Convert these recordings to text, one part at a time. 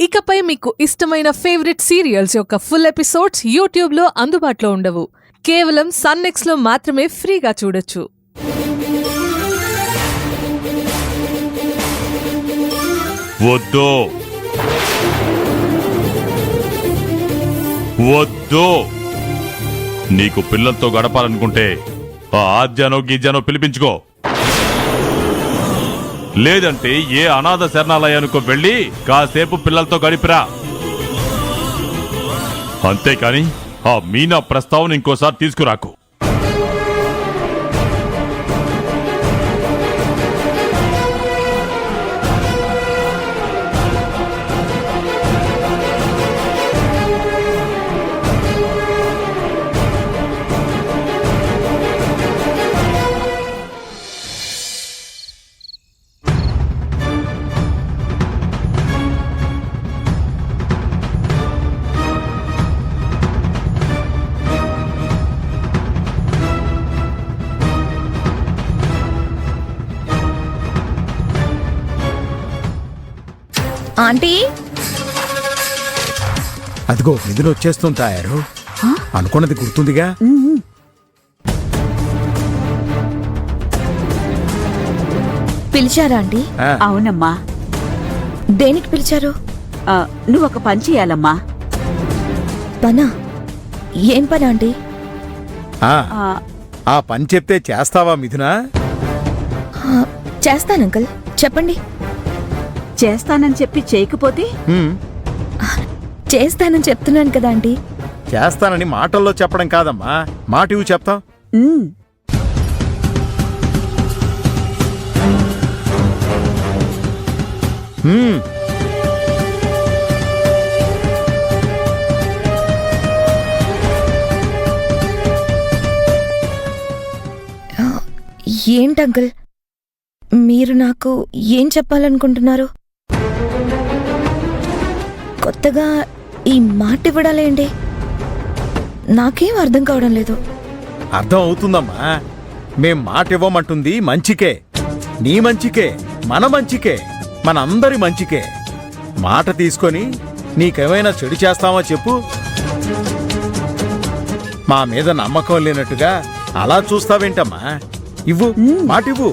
ఇకపై మీకు ఇష్టమైన ఫేవరెట్ సీరియల్స్ యొక్క ఫుల్ ఎపిసోడ్స్ యూట్యూబ్లో అందుబాటులో ఉండవు. కేవలం సన్నెక్స్లో మాత్రమే ఫ్రీగా చూడొచ్చు. వద్దు వద్దు, నీకు పిల్లలతో గడపాలనుకుంటే ఆ ఆద్యానో గీజానో పిలిపించుకో, లేదంటే ఏ అనాథ శరణాలయానికో వెళ్ళి కాసేపు పిల్లలతో గడిపిరా. అంతేకాని ఆ మీనా ప్రస్తావన ఇంకోసారి తీసుకురాకు. ఆంటీ, అదిగో నిధులు వచ్చేస్తుంది తాయారు. అనుకున్నది గుర్తుందిగా. పిలిచారా ఆంటీ? అవునమ్మా. దేనికి పిలిచారు? నువ్వు ఒక పని చేయాలమ్మా. పనా? ఏం పని ఆంటీ? ఆ పని చెప్తే చేస్తావా మిథునా? చేస్తాను అంకుల్, చెప్పండి. చేస్తానని చెప్పి చేయకపోతే? చేస్తానని చెప్తున్నాను కదా ఆంటీ. చేస్తానని మాటల్లో చెప్పడం కాదమ్మా, మాట ఇవ్వు చెప్తాం. ఏంటి అంకుల్, మీరు నాకు ఏం చెప్పాలనుకుంటున్నారు? కొత్తగా ఈ మాట ఇవ్వడాలేంటి? నాకేం అర్థం కావడం లేదు. అర్థం అవుతుందమ్మా. మేం మాట ఇవ్వమంటుంది మంచికే, నీ మంచికే, మన మంచికే, మనందరి మంచికే. మాట తీసుకొని నీకేమైనా చెడు చేస్తావా చెప్పు? మా మీద నమ్మకం లేనట్టుగా అలా చూస్తావేంటమ్మా? ఇవ్వు, మాట ఇవ్వు.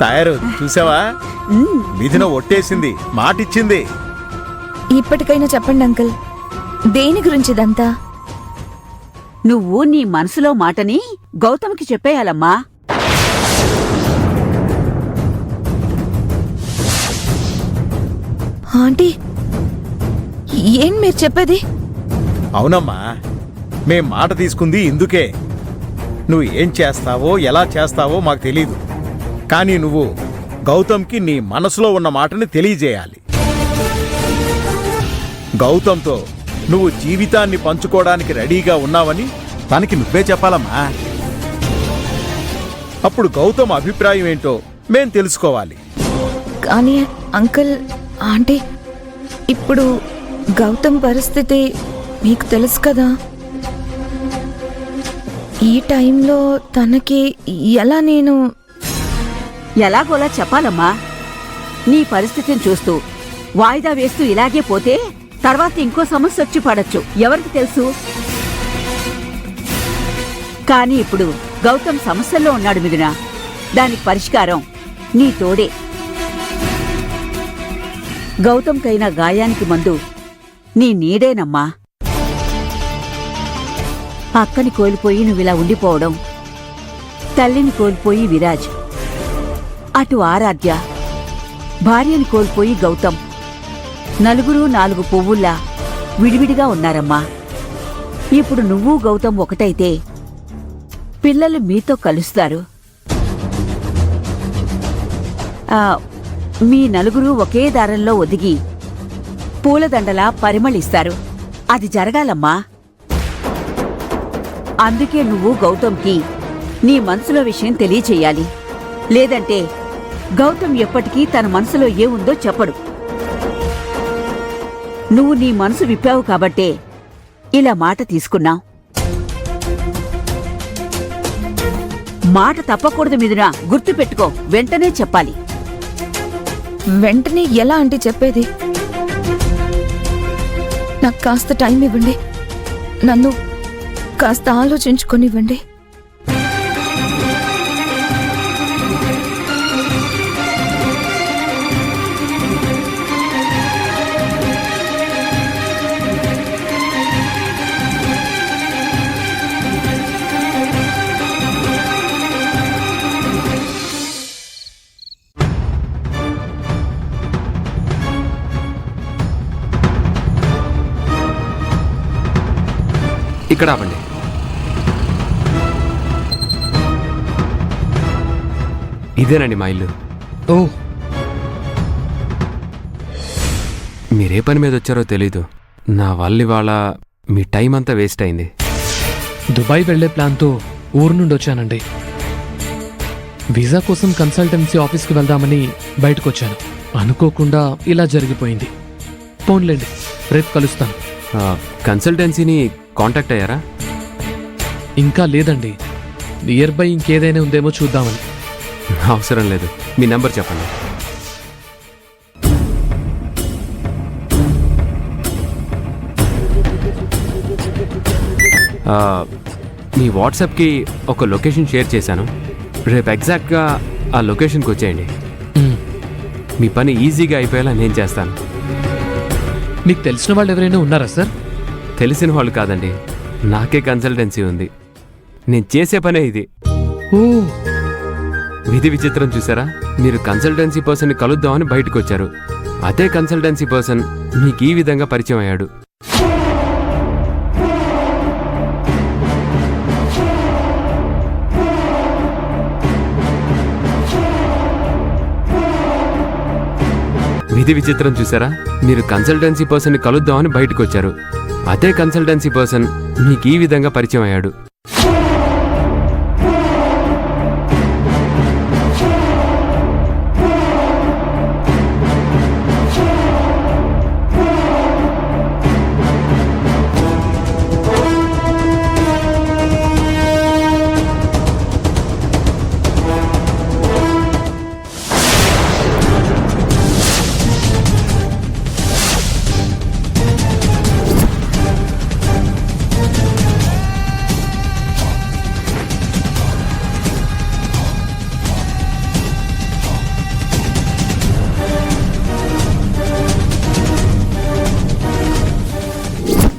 తయారు చూసావా? మిథున ఒట్టేసింది, మాటిచ్చింది. ఇప్పటికైనా చెప్పండి అంకుల్, దేని గురించి ఇదంతా? నువ్వు నీ మనసులో మాటని గౌతమ్కి చెప్పేయాలమ్మా. ఆంటీ, ఏం మీరు చెప్పేది? అవునమ్మా, మేం మాట తీసుకుంది ఇందుకే. నువ్వు ఏం చేస్తావో ఎలా చేస్తావో మాకు తెలీదు, కానీ నువ్వు గౌతమ్కి నీ మనసులో ఉన్న మాటని తెలియజేయాలి. గౌతమ్తో నువ్వు జీవితాన్ని పంచుకోవడానికి రెడీగా ఉన్నావని తనకి నువ్వే చెప్పాలమ్మా. అప్పుడు గౌతమ్ అభిప్రాయం ఏంటో మేం తెలుసుకోవాలి. కానీ అంకుల్, ఆంటీ, ఇప్పుడు గౌతమ్ పరిస్థితి మీకు తెలుసు కదా. ఈ టైంలో తనకి ఎలా నేను ఎలాగోలా చెప్పాలమ్మా. నీ పరిస్థితిని చూస్తూ వాయిదా వేస్తూ ఇలాగే పోతే తర్వాత ఇంకో సమస్య వచ్చి పడచ్చు, ఎవరికి తెలుసు? కానీ ఇప్పుడు గౌతమ్ సమస్యల్లో ఉన్నాడు మిథునా. దానికి పరిష్కారం నీ తోడే. గౌతమ్కైన గాయానికి మందు నీ నీడేనమ్మా. అక్కని కోల్పోయి నువ్విలా ఉండిపోవడం, తల్లిని కోల్పోయి విరాజ్, అటు ఆరాధ్య, భార్యని కోల్పోయి గౌతమ్, నలుగురు నాలుగు పువ్వుల్లా విడివిడిగా ఉన్నారమ్మా. ఇప్పుడు నువ్వు గౌతమ్ ఒకటైతే పిల్లలు మీతో కలుస్తారు. మీ నలుగురు ఒకే దారంలో ఒదిగి పూలదండలా పరిమళిస్తారు. అది జరగాలమ్మా. అందుకే నువ్వు గౌతమ్కి నీ మనసులో విషయం తెలియచెయ్యాలి. లేదంటే గౌతమ్ ఎప్పటికీ తన మనసులో ఏముందో చెప్పడు. నువ్వు నీ మనసు విప్పావు కాబట్టే ఇలా మాట తీసుకున్నావు. మాట తప్పకూడదు మిథున, గుర్తుపెట్టుకో. వెంటనే చెప్పాలి. వెంటనే ఎలా అంటే చెప్పేది? నాకు కాస్త టైం ఇవ్వండి. నన్ను కాస్త ఆలోచించుకొనివ్వండి. ఇక్కడ ఆపండి. ఇదేనండి మా ఇల్లు. ఓ, మీరే పని మీద వచ్చారో తెలీదు. నా వల్ల ఇవాళ మీ టైం అంతా వేస్ట్ అయింది. దుబాయ్ వెళ్లే ప్లాన్తో ఊరు నుండి వచ్చానండి. వీసా కోసం కన్సల్టెన్సీ ఆఫీస్కి వెళ్దామని బయటకొచ్చాను. అనుకోకుండా ఇలా జరిగిపోయింది. పోన్లేండి, రేపు కలుస్తాను. కన్సల్టెన్సీని కాంటాక్ట్ అయ్యారా? ఇంకా లేదండి. నియర్ బై ఇంకేదైనా ఉందేమో చూద్దామని. అవసరం లేదు, మీ నెంబర్ చెప్పండి. మీ వాట్సాప్కి ఒక లొకేషన్ షేర్ చేశాను. రేపు ఎగ్జాక్ట్గా ఆ లొకేషన్కి వచ్చేయండి. మ్, మీ పని ఈజీగా అయిపోయేలా నేను చేస్తాను. మీకు తెలిసిన వాళ్ళు ఎవరైనా ఉన్నారా సార్? తెలిసిన వాళ్ళు కాదండి, నాకే కన్సల్టెన్సీ ఉంది. నేను చేసే పనే ఇది. ఓ, విధి విచిత్రం చూసారా? మీరు కన్సల్టెన్సీ పర్సన్ని కలుద్దామని బయటకు వచ్చారు. అదే కన్సల్టెన్సీ పర్సన్ మీకు ఈ విధంగా పరిచయం అయ్యాడు. విధి విచిత్రం చూసారా? మీరు కన్సల్టెన్సీ పర్సన్ని కలుద్దామని బయటకు వచ్చారు. అదే కన్సల్టెన్సీ పర్సన్ మీకు ఈ విధంగా పరిచయం అయ్యాడు.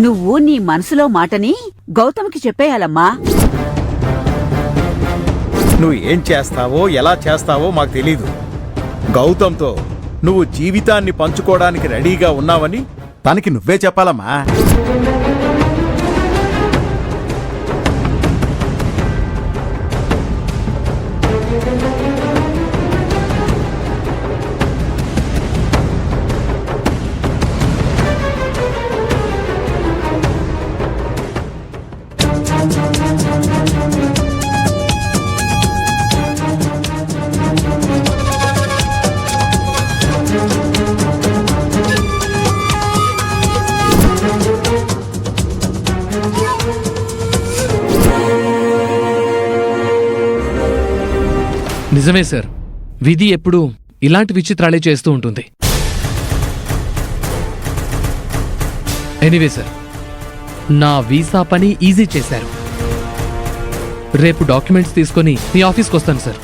నువ్వు నీ మనసులో మాటని గౌతమ్కి చెప్పేయాలమ్మా. నువ్వు ఏం చేస్తావో ఎలా చేస్తావో మాకు తెలీదు. గౌతమ్తో నువ్వు జీవితాన్ని పంచుకోవడానికి రెడీగా ఉన్నావని తనకి నువ్వే చెప్పాలమ్మా. నిజమే సార్. విధి ఎప్పుడూ ఇలాంటి విచిత్రాలే చేస్తూ ఉంటుంది. ఎనీవే సార్, నా వీసా పని ఈజీ చేశారు. రేపు డాక్యుమెంట్స్ తీసుకొని మీ ఆఫీస్కి వస్తాను సార్.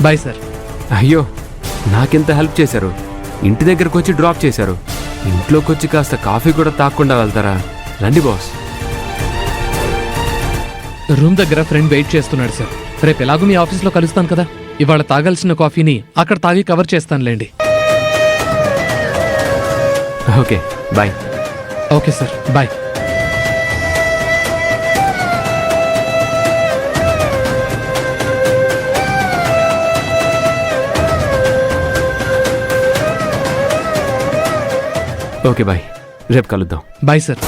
Bye sir. అయ్యో, నాకెంత హెల్ప్ చేశారు. ఇంటి దగ్గరకు వచ్చి డ్రాప్ చేశారు. ఇంట్లోకి వచ్చి కాస్త కాఫీ కూడా తాగకుండా వెళ్తారా? రండి బాస్. రూమ్ దగ్గర ఫ్రెండ్ వెయిట్ చేస్తున్నాడు సార్. రేపు ఎలాగో మీ ఆఫీస్లో కలుస్తాను కదా, ఇవాళ తాగాల్సిన కాఫీని అక్కడ తాగి కవర్ చేస్తానులేండి. Okay, bye. Okay sir, bye. Okay, bye. రేపు కలుద్దాం. Bye sir.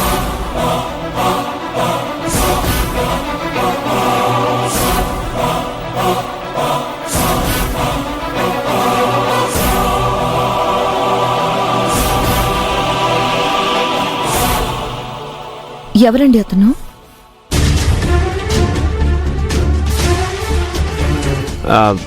ఎవరండి అతను? ఆ,